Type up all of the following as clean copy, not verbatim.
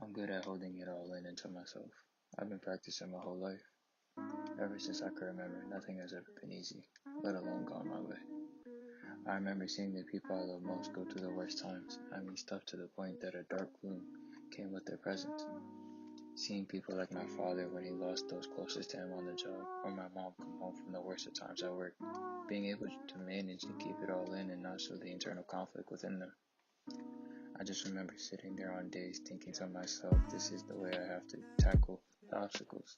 I'm good at holding it all in into myself. I've been practicing my whole life. Ever since I can remember, nothing has ever been easy, let alone gone my way. I remember seeing the people I love most go through the worst times. I mean, stuff to the point that a dark gloom came with their presence. Seeing people like my father when he lost those closest to him on the job, or my mom come home from the worst of times at work, being able to manage to keep it all in and not show the internal conflict within them. I just remember sitting there on days thinking to myself, this is the way I have to tackle the obstacles.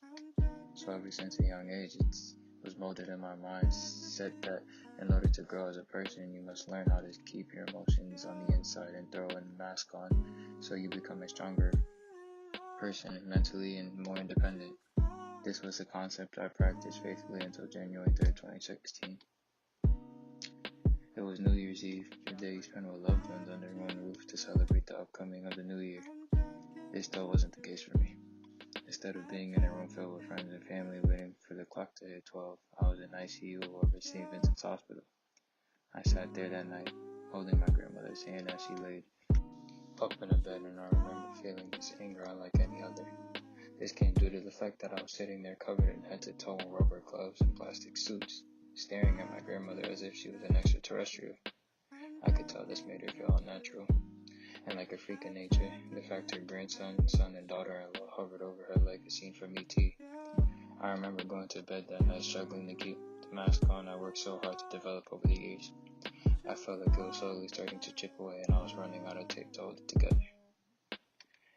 So ever since a young age, it was molded in my mind, said that in order to grow as a person, you must learn how to keep your emotions on the inside and throw a mask on so you become a stronger person mentally and more independent. This was a concept I practiced faithfully until January 3rd, 2016. It was New Year's Eve, the day you spend with loved ones under one roof to celebrate the upcoming of the new year. This still wasn't the case for me. Instead of being in a room filled with friends and family waiting for the clock to hit 12, I was in ICU over St. Vincent's Hospital. I sat there that night, holding my grandmother's hand as she laid up in a bed, and I remember feeling this anger unlike any other. This came due to the fact that I was sitting there covered in head to toe in rubber gloves and plastic suits, staring at my grandmother as if she was an extraterrestrial. I could tell this made her feel unnatural, and like a freak of nature, the fact her grandson, son, and daughter-in-law hovered over her like a scene from E.T. I remember going to bed that night struggling to keep the mask on I worked so hard to develop over the years. I felt like it was slowly starting to chip away, and I was running out of tape to hold it together.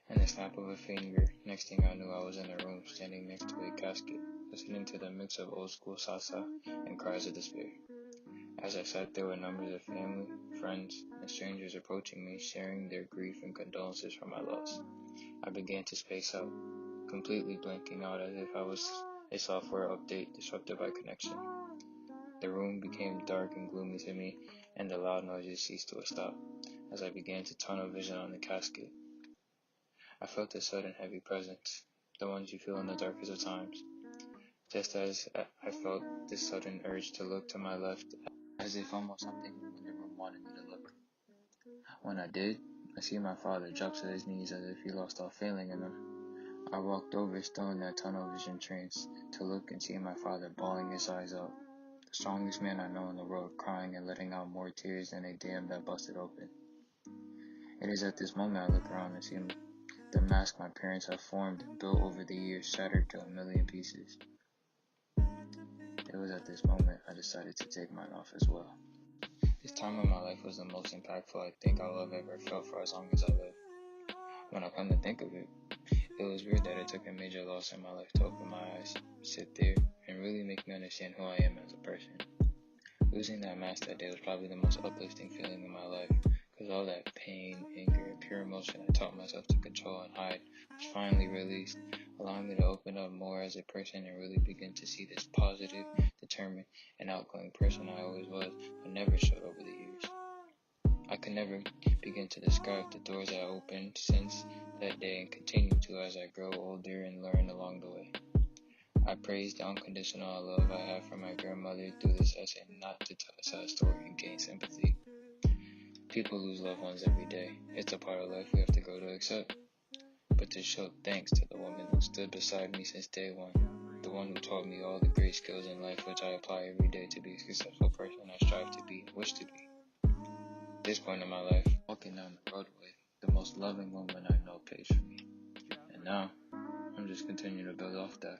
In the snap of a finger, next thing I knew, I was in a room standing next to a casket, listening to the mix of old school salsa and cries of despair. As I sat there with numbers of family, friends, and strangers approaching me, sharing their grief and condolences for my loss, I began to space out, completely blanking out as if I was a software update disrupted by connection. The room became dark and gloomy to me, and the loud noises ceased to a stop, as I began to tunnel vision on the casket. I felt a sudden heavy presence, the ones you feel in the darkest of times, just as I felt this sudden urge to look to my left, as if almost something in the room wanted me to look. When I did, I see my father drop to his knees as if he lost all feeling in him. I walked over, still in that tunnel vision trance, to look and see my father bawling his eyes out, the strongest man I know in the world, crying and letting out more tears than a dam that busted open. It is at this moment I look around and see the mask my parents have formed and built over the years shattered to a million pieces. It was at this moment I decided to take mine off as well. This time of my life was the most impactful I think I'll have ever felt for as long as I live. When I come to think of it, it was weird that it took a major loss in my life to open my eyes, sit there, and really make me understand who I am as a person. Losing that mask that day was probably the most uplifting feeling in my life, because all that pain, anger, and pure emotion I taught myself to control and hide was finally released, allowing me to open up more as a person and really begin to see this positive, determined, and outgoing person I always was, but never showed over the years. I could never begin to describe the doors I opened since that day and continue to as I grow older and learn along the way. I praise the unconditional love I have for my grandmother through this essay, not to tell a sad story and gain sympathy. People lose loved ones every day. It's a part of life we have to grow to accept. But to show thanks to the woman who stood beside me since day one, the one who taught me all the great skills in life which I apply every day to be a successful person I strive to be and wish to be. At this point in my life, walking down the roadway, the most loving woman I know pays for me. And now, I'm just continuing to build off that.